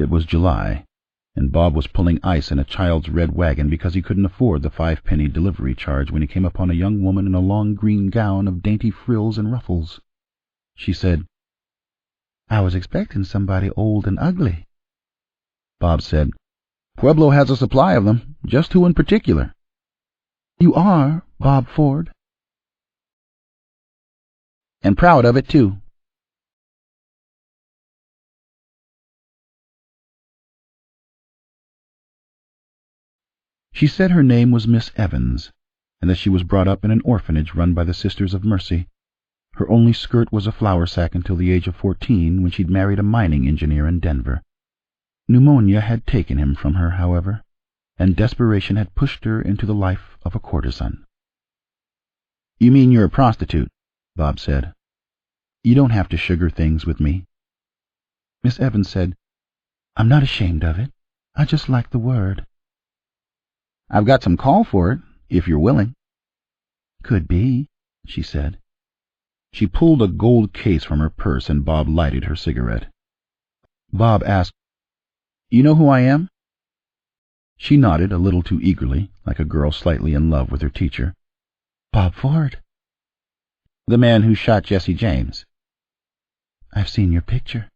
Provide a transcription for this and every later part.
It was July, and Bob was pulling ice in a child's red wagon because he couldn't afford the 5-penny delivery charge when he came upon a young woman in a long green gown of dainty frills and ruffles. She said, "I was expecting somebody old and ugly." Bob said, "Pueblo has a supply of them. Just who in particular?" "You are Bob Ford." "And proud of it, too." She said her name was Miss Evans, and that she was brought up in an orphanage run by the Sisters of Mercy. Her only skirt was a flour sack until the age of 14, when she'd married a mining engineer in Denver. Pneumonia had taken him from her, however, and desperation had pushed her into the life of a courtesan. "You mean you're a prostitute?" Bob said. "You don't have to sugar things with me." Miss Evans said, "I'm not ashamed of it. I just like the word." "I've got some call for it, if you're willing." "Could be," she said. She pulled a gold case from her purse, and Bob lighted her cigarette. Bob asked, "You know who I am?" She nodded a little too eagerly, like a girl slightly in love with her teacher. "Bob Ford." "The man who shot Jesse James." "I've seen your picture."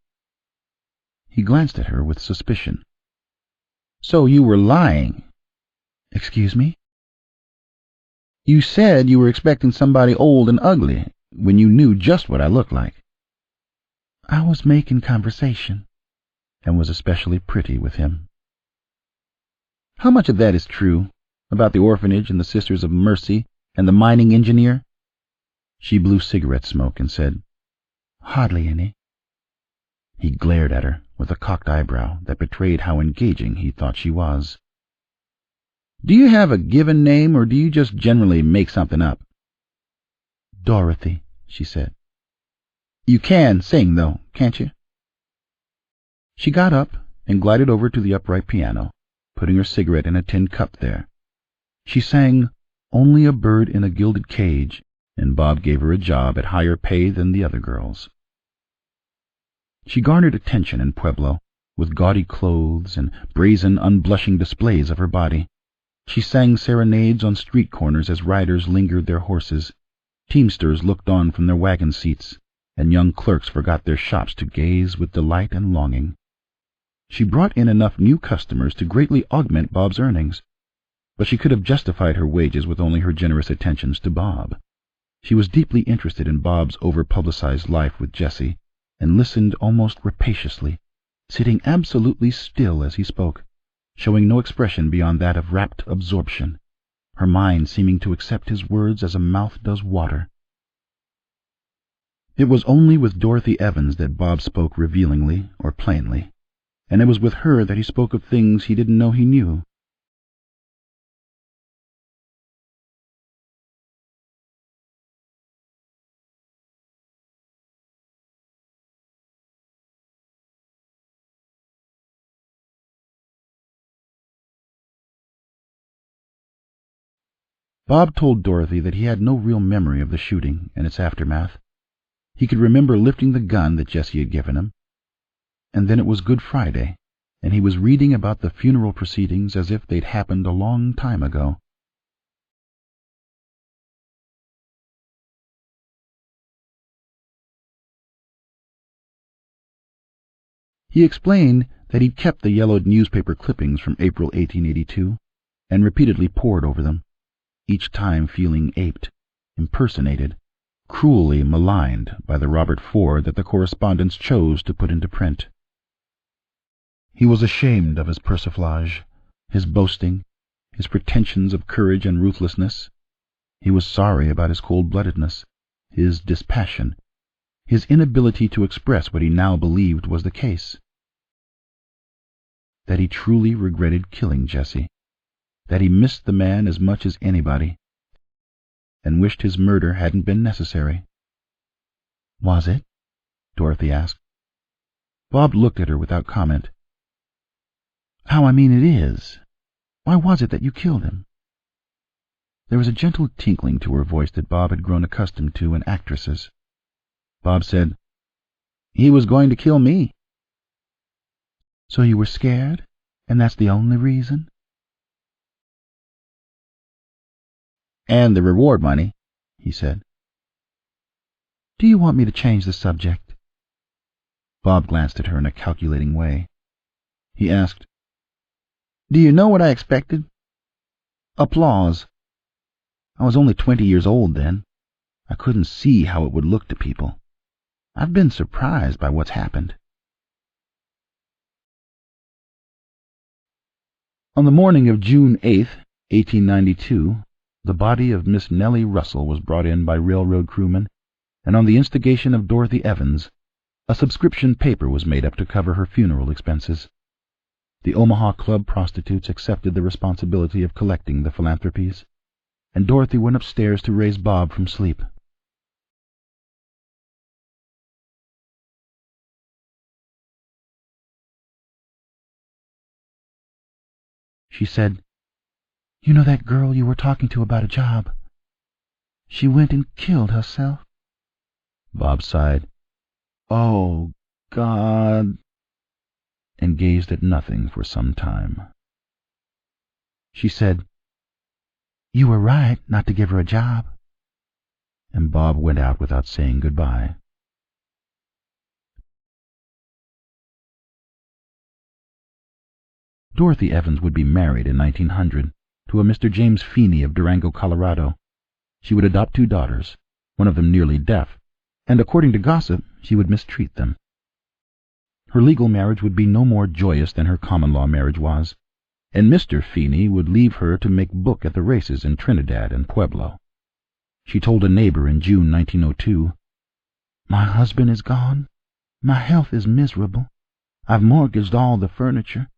He glanced at her with suspicion. "So you were lying." "Excuse me?" "You said you were expecting somebody old and ugly, when you knew just what I looked like." "I was making conversation," and was especially pretty with him. "How much of that is true, about the orphanage and the Sisters of Mercy and the mining engineer?" She blew cigarette smoke and said, "Hardly any." He glared at her with a cocked eyebrow that betrayed how engaging he thought she was. "Do you have a given name, or do you just generally make something up?" "Dorothy," she said. "You can sing, though, can't you?" She got up and glided over to the upright piano, putting her cigarette in a tin cup there. She sang "Only a Bird in a Gilded Cage," and Bob gave her a job at higher pay than the other girls. She garnered attention in Pueblo, with gaudy clothes and brazen, unblushing displays of her body. She sang serenades on street corners as riders lingered their horses. Teamsters looked on from their wagon seats, and young clerks forgot their shops to gaze with delight and longing. She brought in enough new customers to greatly augment Bob's earnings, but she could have justified her wages with only her generous attentions to Bob. She was deeply interested in Bob's over-publicized life with Jesse, and listened almost rapaciously, sitting absolutely still as he spoke, showing no expression beyond that of rapt absorption, her mind seeming to accept his words as a mouth does water. It was only with Dorothy Evans that Bob spoke revealingly or plainly, and it was with her that he spoke of things he didn't know he knew. Bob told Dorothy that he had no real memory of the shooting and its aftermath. He could remember lifting the gun that Jesse had given him, and then it was Good Friday, and he was reading about the funeral proceedings as if they'd happened a long time ago. He explained that he'd kept the yellowed newspaper clippings from April 1882 and repeatedly pored over them, each time feeling aped, impersonated, cruelly maligned by the Robert Ford that the correspondents chose to put into print. He was ashamed of his persiflage, his boasting, his pretensions of courage and ruthlessness. He was sorry about his cold-bloodedness, his dispassion, his inability to express what he now believed was the case. That he truly regretted killing Jesse, that he missed the man as much as anybody, and wished his murder hadn't been necessary. "Was it?" Dorothy asked. Bob looked at her without comment. "How I mean it is. Why was it that you killed him?" There was a gentle tinkling to her voice that Bob had grown accustomed to in actresses. Bob said, "He was going to kill me." So you were scared, and that's the only reason? And the reward money, he said. Do you want me to change the subject? Bob glanced at her in a calculating way. He asked, Do you know what I expected? Applause. I was only 20 years old then. I couldn't see how it would look to people. I've been surprised by what's happened. On the morning of June 8th, 1892, the body of Miss Nellie Russell was brought in by railroad crewmen, and on the instigation of Dorothy Evans, a subscription paper was made up to cover her funeral expenses. The Omaha Club prostitutes accepted the responsibility of collecting the philanthropies, and Dorothy went upstairs to raise Bob from sleep. She said, You know that girl you were talking to about a job? She went and killed herself. Bob sighed. Oh, God, and gazed at nothing for some time. She said, You were right not to give her a job. And Bob went out without saying goodbye. Dorothy Evans would be married in 1900 to a Mr. James Feeney of Durango, Colorado. She would adopt 2 daughters, one of them nearly deaf, and according to gossip, she would mistreat them. Her legal marriage would be no more joyous than her common-law marriage was, and Mr. Feeney would leave her to make book at the races in Trinidad and Pueblo. She told a neighbor in June 1902, My husband is gone. My health is miserable. I've mortgaged all the furniture.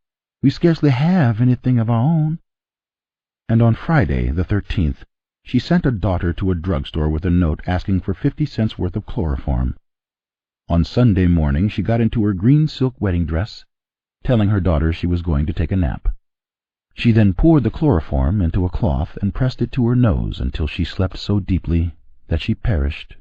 We scarcely have anything of our own. And on Friday, the 13th, she sent a daughter to a drugstore with a note asking for 50 cents worth of chloroform. On Sunday morning she got into her green silk wedding dress, telling her daughter she was going to take a nap. She then poured the chloroform into a cloth and pressed it to her nose until she slept so deeply that she perished.